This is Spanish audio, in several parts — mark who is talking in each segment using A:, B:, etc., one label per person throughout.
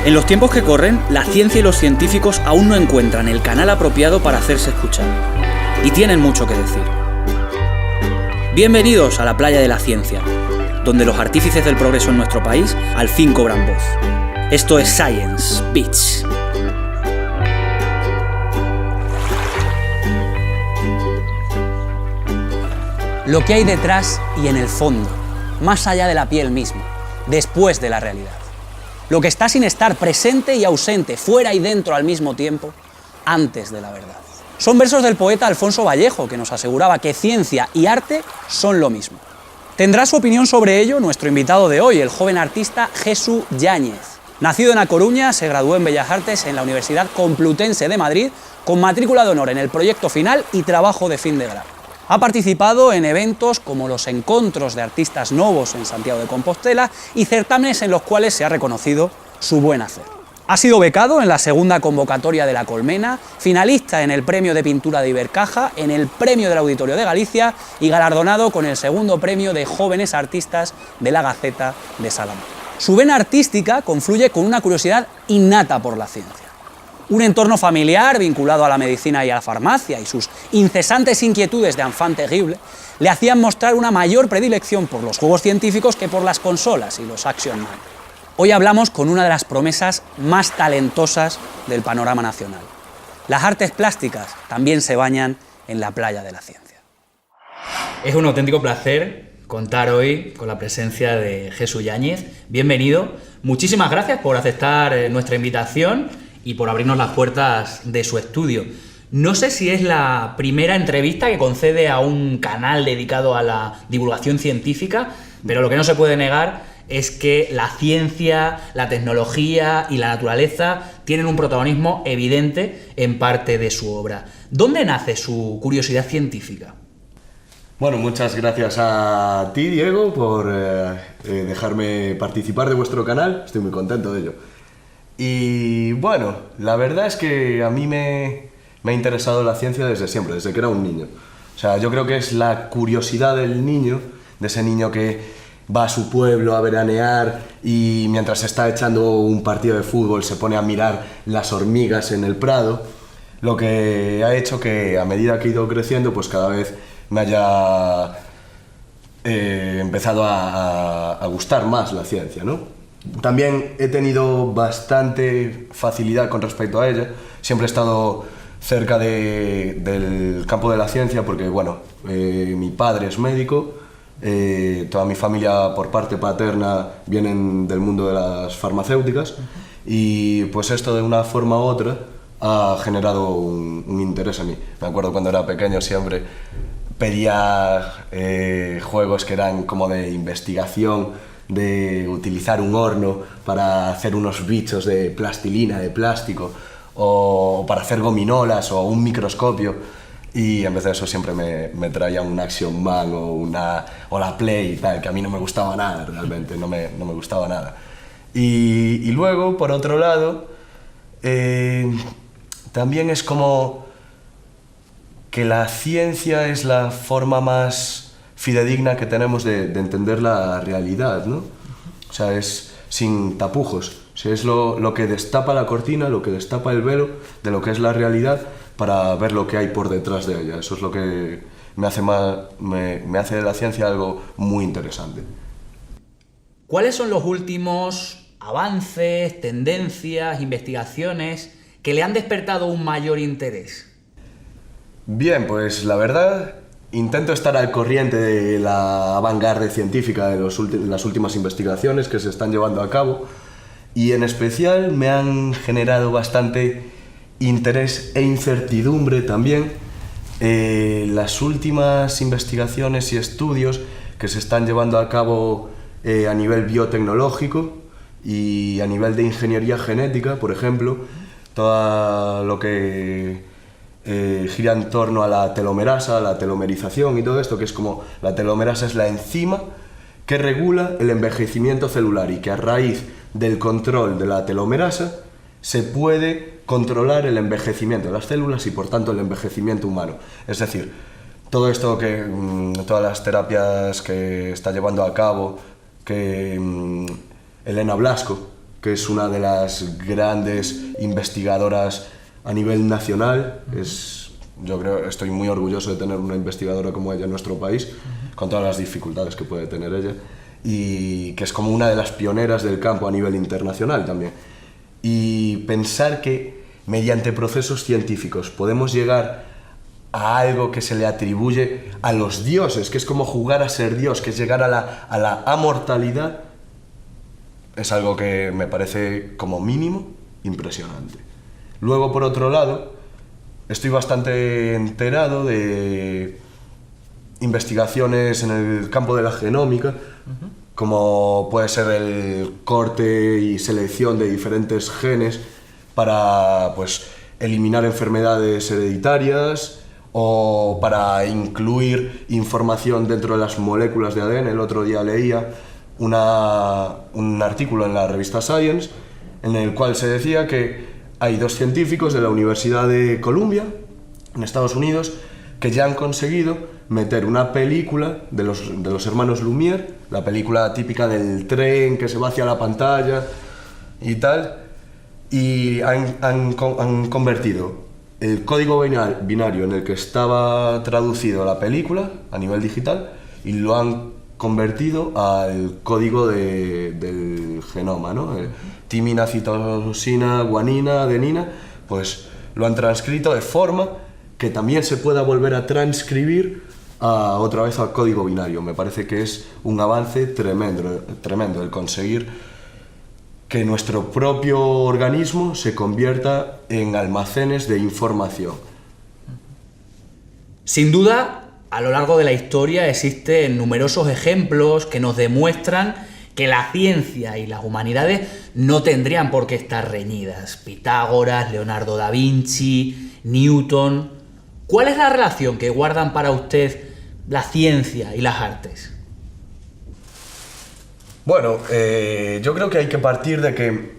A: En los tiempos que corren, la ciencia y los científicos aún no encuentran el canal apropiado para hacerse escuchar. Y tienen mucho que decir. Bienvenidos a la playa de la ciencia, donde los artífices del progreso en nuestro país al fin cobran voz. Esto es Science Beats. Lo que hay detrás y en el fondo, más allá de la piel misma, después de la realidad. Lo que está sin estar, presente y ausente, fuera y dentro al mismo tiempo, antes de la verdad. Son versos del poeta Alfonso Vallejo, que nos aseguraba que ciencia y arte son lo mismo. Tendrá su opinión sobre ello nuestro invitado de hoy, el joven artista Jesús Yáñez. Nacido en A Coruña, se graduó en Bellas Artes en la Universidad Complutense de Madrid, con matrícula de honor en el proyecto final y trabajo de fin de grado. Ha participado en eventos como los Encontros de Artistas Novos en Santiago de Compostela y certámenes en los cuales se ha reconocido su buen hacer. Ha sido becado en la segunda convocatoria de La Colmena, finalista en el Premio de Pintura de Ibercaja, en el Premio del Auditorio de Galicia y galardonado con el segundo Premio de Jóvenes Artistas de la Gaceta de Salamanca. Su vena artística confluye con una curiosidad innata por la ciencia. Un entorno familiar vinculado a la medicina y a la farmacia y sus incesantes inquietudes de enfant terrible le hacían mostrar una mayor predilección por los juegos científicos que por las consolas y los action man. Hoy hablamos con una de las promesas más talentosas del panorama nacional. Las artes plásticas también se bañan en la playa de la ciencia. Es un auténtico placer contar hoy con la presencia de Jesús Yáñez. Bienvenido. Muchísimas gracias por aceptar nuestra invitación y por abrirnos las puertas de su estudio. No sé si es la primera entrevista que concede a un canal dedicado a la divulgación científica, pero lo que no se puede negar es que la ciencia, la tecnología y la naturaleza tienen un protagonismo evidente en parte de su obra. ¿Dónde nace su curiosidad científica?
B: Bueno, muchas gracias a ti, Diego, por dejarme participar de vuestro canal. Estoy muy contento de ello. Y bueno, la verdad es que a mí me ha interesado la ciencia desde siempre, desde que era un niño. O sea, yo creo que es la curiosidad del niño, de ese niño que va a su pueblo a veranear y mientras está echando un partido de fútbol se pone a mirar las hormigas en el prado, lo que ha hecho que a medida que he ido creciendo, pues cada vez me haya empezado a gustar más la ciencia, ¿no? También he tenido bastante facilidad con respecto a ella. Siempre he estado cerca del campo de la ciencia porque, bueno, mi padre es médico, toda mi familia por parte paterna vienen del mundo de las farmacéuticas y pues esto de una forma u otra ha generado un interés en mí. Me acuerdo cuando era pequeño siempre pedía juegos que eran como de investigación, de utilizar un horno para hacer unos bichos de plastilina, de plástico, o para hacer gominolas o un microscopio, y en vez de eso siempre me traía un Action Man o la Play y tal, que a mí no me gustaba nada realmente, no me gustaba nada. Y luego, por otro lado, también es como que la ciencia es la forma más fidedigna que tenemos de entender la realidad, ¿no? O sea, es sin tapujos. O sea, es lo que destapa la cortina, lo que destapa el velo de lo que es la realidad para ver lo que hay por detrás de ella. Eso es lo que me hace de la ciencia algo muy interesante.
A: ¿Cuáles son los últimos avances, tendencias, investigaciones que le han despertado un mayor interés?
B: Bien, pues la verdad, intento estar al corriente de la avant-garde científica de las últimas investigaciones que se están llevando a cabo y en especial me han generado bastante interés e incertidumbre también las últimas investigaciones y estudios que se están llevando a cabo a nivel biotecnológico y a nivel de ingeniería genética, por ejemplo, todo lo que gira en torno a la telomerasa, la telomerización y todo esto, que es como la telomerasa es la enzima que regula el envejecimiento celular y que a raíz del control de la telomerasa se puede controlar el envejecimiento de las células y por tanto el envejecimiento humano. Es decir, todo esto todas las terapias que está llevando a cabo Elena Blasco, que es una de las grandes investigadoras a nivel nacional. Yo creo, estoy muy orgulloso de tener una investigadora como ella en nuestro país, con todas las dificultades que puede tener ella, y que es como una de las pioneras del campo a nivel internacional también. Y pensar que mediante procesos científicos podemos llegar a algo que se le atribuye a los dioses, que es como jugar a ser Dios, que es llegar a la amortalidad, es algo que me parece como mínimo impresionante. Luego, por otro lado, estoy bastante enterado de investigaciones en el campo de la genómica, como puede ser el corte y selección de diferentes genes para, pues, eliminar enfermedades hereditarias o para incluir información dentro de las moléculas de ADN. El otro día leía un artículo en la revista Science en el cual se decía que hay 2 científicos de la Universidad de Columbia, en Estados Unidos, que ya han conseguido meter una película de los hermanos Lumière, la película típica del tren que se va hacia la pantalla y tal, y han convertido el código binario en el que estaba traducido la película a nivel digital y lo han convertido al código del genoma, ¿no? Timina, citosina, guanina, adenina, pues lo han transcrito de forma que también se pueda volver a transcribir otra vez al código binario. Me parece que es un avance tremendo el conseguir que nuestro propio organismo se convierta en almacenes de información.
C: Sin duda, a lo largo de la historia existen numerosos ejemplos que nos demuestran que la ciencia y las humanidades no tendrían por qué estar reñidas. Pitágoras, Leonardo da Vinci, Newton. ¿Cuál es la relación que guardan para usted la ciencia y las artes?
B: Bueno, yo creo que hay que partir de que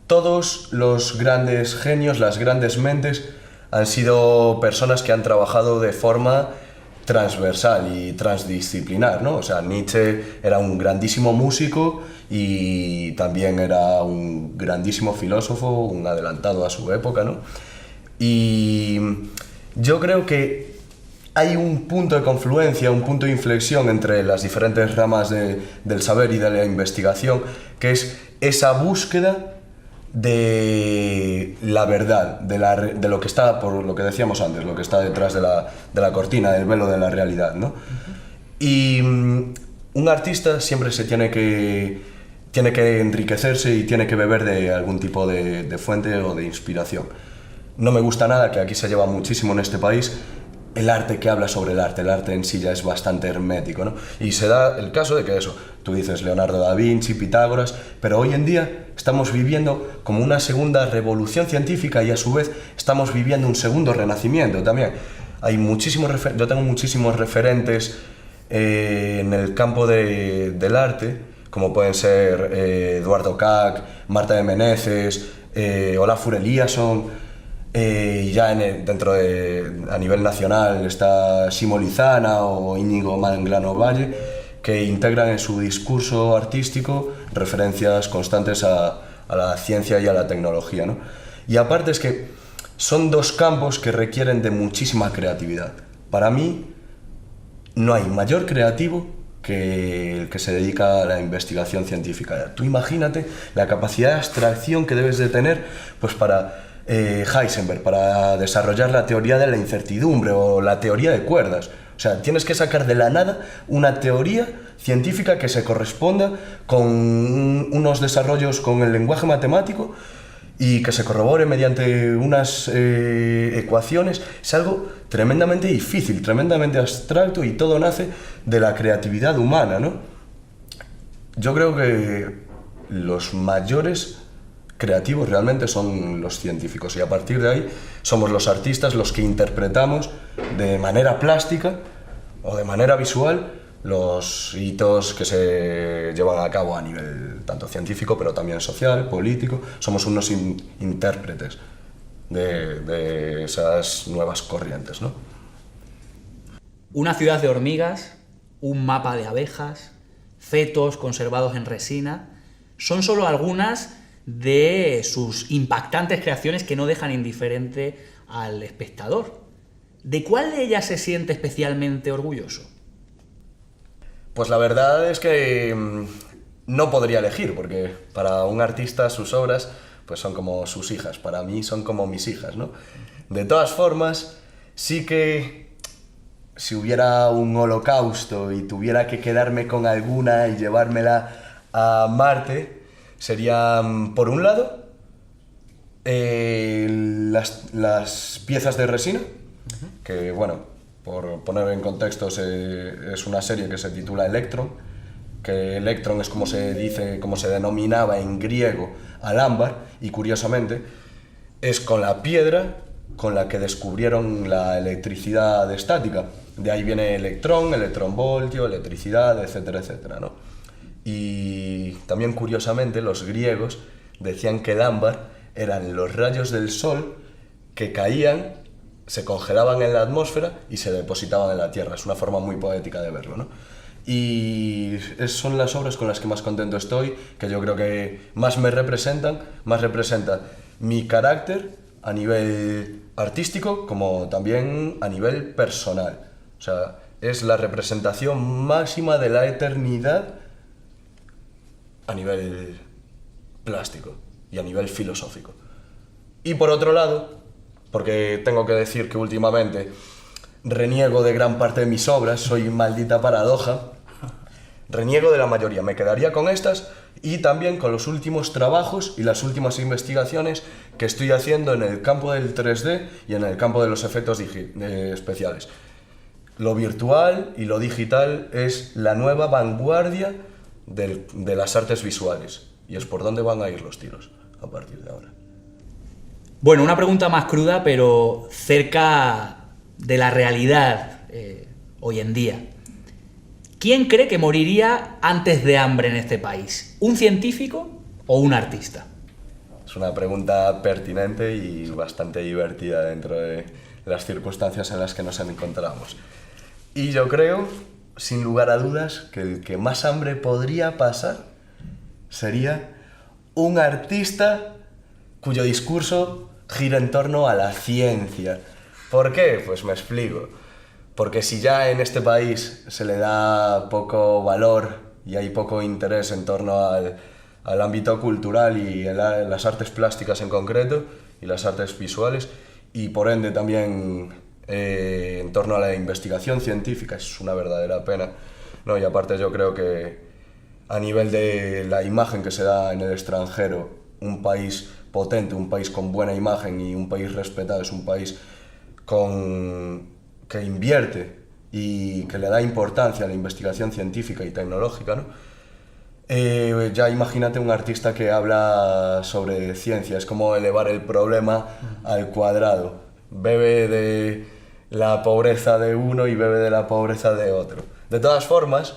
B: todos los grandes genios, las grandes mentes, han sido personas que han trabajado de forma transversal y transdisciplinar, ¿no? O sea, Nietzsche era un grandísimo músico y también era un grandísimo filósofo, un adelantado a su época, ¿no? Y yo creo que hay un punto de confluencia, un punto de inflexión entre las diferentes ramas del saber y de la investigación, que es esa búsqueda de la verdad, de lo que está, por lo que decíamos antes, lo que está detrás de la cortina, del velo de la realidad, ¿no? Y un artista siempre tiene que enriquecerse y tiene que beber de algún tipo de fuente o de inspiración. No me gusta nada, que aquí se lleva muchísimo en este país, el arte que habla sobre el arte en sí ya es bastante hermético, ¿no? Y se da el caso de que eso, tú dices Leonardo da Vinci, Pitágoras, pero hoy en día estamos viviendo como una segunda revolución científica y a su vez estamos viviendo un segundo renacimiento también. Hay yo tengo muchísimos referentes en el campo del arte, como pueden ser Eduardo Kac, Marta de Menezes, Olafur Eliasson. A nivel nacional está Simo Lizana o Íñigo Manglano Valle, que integran en su discurso artístico referencias constantes a la ciencia y a la tecnología, ¿no? Y aparte es que son 2 campos que requieren de muchísima creatividad. Para mí no hay mayor creativo que el que se dedica a la investigación científica. Tú imagínate la capacidad de abstracción que debes de tener, pues para Heisenberg, para desarrollar la teoría de la incertidumbre o la teoría de cuerdas. O sea, tienes que sacar de la nada una teoría científica que se corresponda con unos desarrollos con el lenguaje matemático y que se corrobore mediante unas ecuaciones. Es algo tremendamente difícil, tremendamente abstracto, y todo nace de la creatividad humana, ¿no? Yo creo que los mayores creativos realmente son los científicos, y a partir de ahí somos los artistas los que interpretamos de manera plástica o de manera visual los hitos que se llevan a cabo a nivel tanto científico pero también social, político. Somos unos intérpretes de esas nuevas corrientes, ¿no?
C: Una ciudad de hormigas, un mapa de abejas, fetos conservados en resina. son solo algunas de sus impactantes creaciones que no dejan indiferente al espectador. ¿De cuál de ellas se siente especialmente orgulloso?
B: Pues la verdad es que no podría elegir, porque para un artista sus obras pues son como sus hijas, para mí son como mis hijas, ¿no? De todas formas, sí que si hubiera un holocausto y tuviera que quedarme con alguna y llevármela a Marte, serían, por un lado, las piezas de resina, que bueno, por poner en contexto, es una serie que se titula Electron, que Electron es como se dice, como se denominaba en griego al ámbar, y curiosamente es con la piedra con la que descubrieron la electricidad estática. De ahí viene electrón, electronvoltio, electricidad, etcétera, etcétera, ¿no? Y también curiosamente los griegos decían que el ámbar eran los rayos del sol que caían, se congelaban en la atmósfera y se depositaban en la tierra. Es una forma muy poética de verlo, ¿no? Y son las obras con las que más contento estoy, que yo creo que más me representan, más representan mi carácter a nivel artístico como también a nivel personal. O sea, es la representación máxima de la eternidad a nivel plástico y a nivel filosófico. Y por otro lado, porque tengo que decir que últimamente reniego de gran parte de mis obras, soy maldita paradoja, reniego de la mayoría, me quedaría con estas y también con los últimos trabajos y las últimas investigaciones que estoy haciendo en el campo del 3D y en el campo de los efectos especiales. Lo virtual y lo digital es la nueva vanguardia de las artes visuales y es por donde van a ir los tiros a partir de ahora.
C: Bueno, una pregunta más cruda, pero cerca de la realidad hoy en día. ¿Quién cree que moriría antes de hambre en este país? ¿Un científico o un artista?
B: Es una pregunta pertinente y bastante divertida dentro de las circunstancias en las que nos encontramos. Y yo creo, sin lugar a dudas, que el que más hambre podría pasar sería un artista cuyo discurso gira en torno a la ciencia. ¿Por qué? Pues me explico. Porque si ya en este país se le da poco valor y hay poco interés en torno al ámbito cultural y las artes plásticas en concreto y las artes visuales, y por ende también en torno a la investigación científica, es una verdadera pena, ¿no? Y aparte yo creo que a nivel de la imagen que se da en el extranjero, un país potente, un país con buena imagen y un país respetado, es un país que invierte y que le da importancia a la investigación científica y tecnológica, ¿no? Ya imagínate un artista que habla sobre ciencia, es como elevar el problema al cuadrado. Bebe de la pobreza de uno y bebe de la pobreza de otro. De todas formas,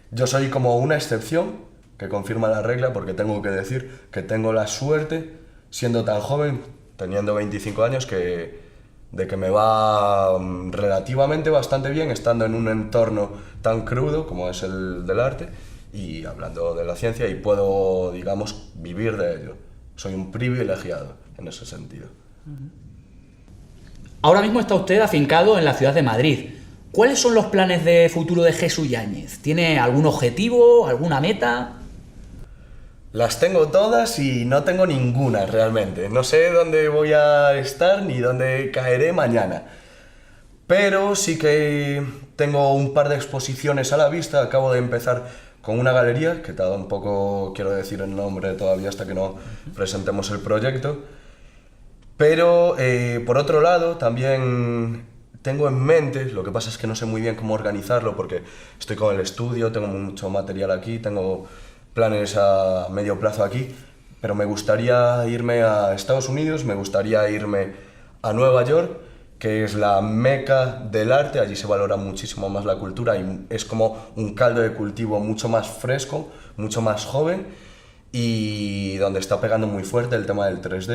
B: yo soy como una excepción que confirma la regla, porque tengo que decir que tengo la suerte, siendo tan joven, teniendo 25 años, de que me va relativamente bastante bien estando en un entorno tan crudo como es el del arte y hablando de la ciencia, y puedo, digamos, vivir de ello. Soy un privilegiado en ese sentido.
C: Ahora mismo está usted afincado en la ciudad de Madrid. ¿Cuáles son los planes de futuro de Jesús Yáñez? ¿Tiene algún objetivo, alguna meta?
B: Las tengo todas y no tengo ninguna realmente. No sé dónde voy a estar ni dónde caeré mañana. Pero sí que tengo un par de exposiciones a la vista. Acabo de empezar con una galería, que tampoco quiero decir el nombre todavía hasta que no presentemos el proyecto. Pero por otro lado también tengo en mente, lo que pasa es que no sé muy bien cómo organizarlo porque estoy con el estudio, tengo mucho material aquí, tengo planes a medio plazo aquí, pero me gustaría irme a Estados Unidos, me gustaría irme a Nueva York, que es la meca del arte, allí se valora muchísimo más la cultura y es como un caldo de cultivo mucho más fresco, mucho más joven, y donde está pegando muy fuerte el tema del 3D,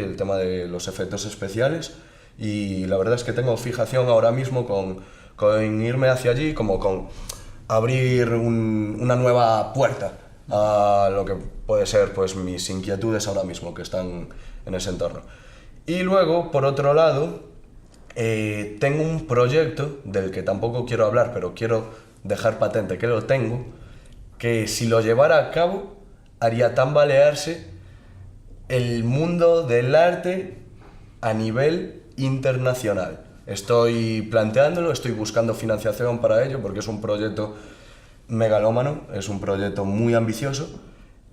B: el tema de los efectos especiales, y la verdad es que tengo fijación ahora mismo con irme hacia allí, como con abrir una nueva puerta a lo que puede ser pues mis inquietudes ahora mismo que están en ese entorno. Y luego, por otro lado, tengo un proyecto del que tampoco quiero hablar, pero quiero dejar patente que lo tengo, que si lo llevara a cabo haría tambalearse el mundo del arte a nivel internacional. Estoy planteándolo, estoy buscando financiación para ello porque es un proyecto megalómano, es un proyecto muy ambicioso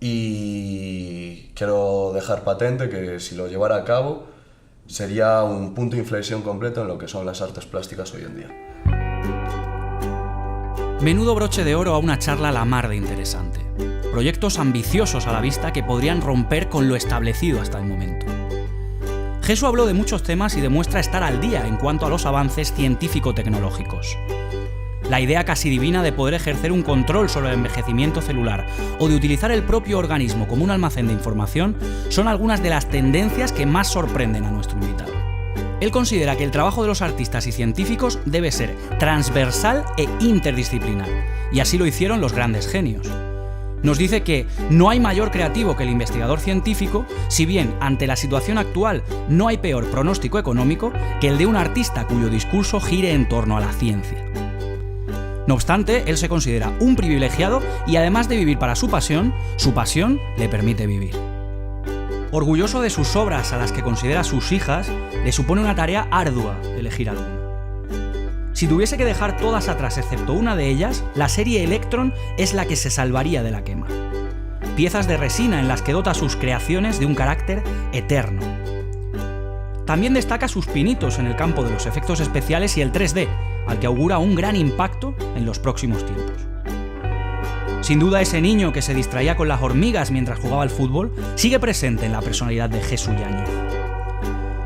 B: y quiero dejar patente que si lo llevara a cabo sería un punto de inflexión completo en lo que son las artes plásticas hoy en día.
A: Menudo broche de oro a una charla a la mar de interesante. Proyectos ambiciosos a la vista que podrían romper con lo establecido hasta el momento. Jesús habló de muchos temas y demuestra estar al día en cuanto a los avances científico-tecnológicos. La idea casi divina de poder ejercer un control sobre el envejecimiento celular o de utilizar el propio organismo como un almacén de información son algunas de las tendencias que más sorprenden a nuestro invitado. Él considera que el trabajo de los artistas y científicos debe ser transversal e interdisciplinar, y así lo hicieron los grandes genios. Nos dice que no hay mayor creativo que el investigador científico, si bien ante la situación actual no hay peor pronóstico económico que el de un artista cuyo discurso gire en torno a la ciencia. No obstante, él se considera un privilegiado y además de vivir para su pasión le permite vivir. Orgulloso de sus obras a las que considera sus hijas, le supone una tarea ardua elegir alguna. Si tuviese que dejar todas atrás excepto una de ellas, la serie Electron es la que se salvaría de la quema. Piezas de resina en las que dota sus creaciones de un carácter eterno. También destaca sus pinitos en el campo de los efectos especiales y el 3D, al que augura un gran impacto en los próximos tiempos. Sin duda, ese niño que se distraía con las hormigas mientras jugaba al fútbol sigue presente en la personalidad de Jesús Yáñez.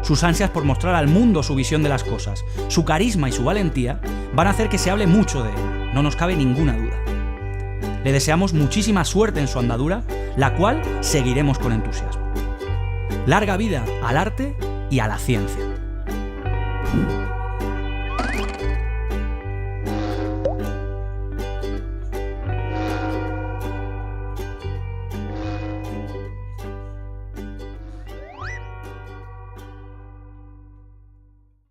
A: Sus ansias por mostrar al mundo su visión de las cosas, su carisma y su valentía van a hacer que se hable mucho de él, no nos cabe ninguna duda. Le deseamos muchísima suerte en su andadura, la cual seguiremos con entusiasmo. Larga vida al arte y a la ciencia.